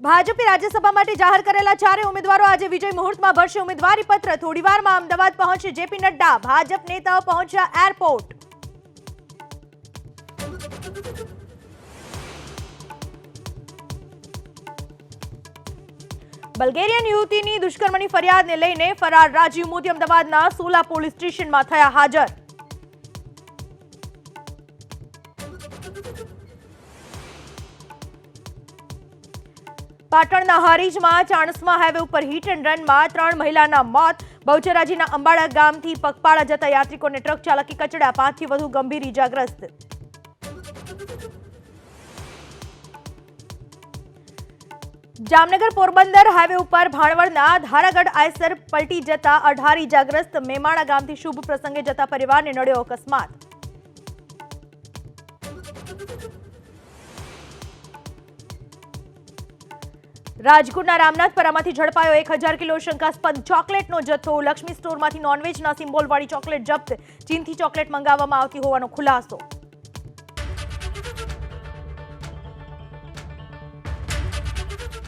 ભાજપે રાજ્યસભા માટે જાહેર કરેલા 4 ઉમેદવારો આજે વિજય મુહૂર્તમાં ભરશે ઉમેદવારી પત્ર। થોડીવારમાં અમદાવાદ પહોંચે જેપી નડ્ડા। ભાજપ નેતાઓ પહોંચ્યા એરપોર્ટ। બલ્ગેરિયન યુવતીની દુષ્કર્મની ફરિયાદને લઈને ફરાર રાજીવ મોદી અમદાવાદના સોલા પોલીસ સ્ટેશનમાં થયા હાજર। પાટણના હારીજમાં ચાણસ્મા હાઈવે ઉપર હિટ એન્ડ રનમાં 3 મહિલાના મોત। બહુચરાજીના અંબાડા ગામથી પગપાળા જતા યાત્રિકોને ટ્રક ચાલકે કચડ્યા। 5 થી વધુ ગંભીર ઈજાગ્રસ્ત। જામનગર પોરબંદર હાઈવે ઉપર ભાણવડના ધારાગઢ આયસર પલટી જતા 18 ઈજાગ્રસ્ત। મેમાણા ગામથી શુભ પ્રસંગે જતા પરિવારને નડ્યો અકસ્માત। રાજકોટના રામનાથપરામાંથી ઝડપાયો 1000 કિલો શંકાસ્પદ ચોકલેટનો જથ્થો। લક્ષ્મી સ્ટોરમાંથી નોનવેજના સિમ્બોલવાળી ચોકલેટ જપ્ત। ચીનથી ચોકલેટ મંગાવવામાં આવતી હોવાનો ખુલાસો।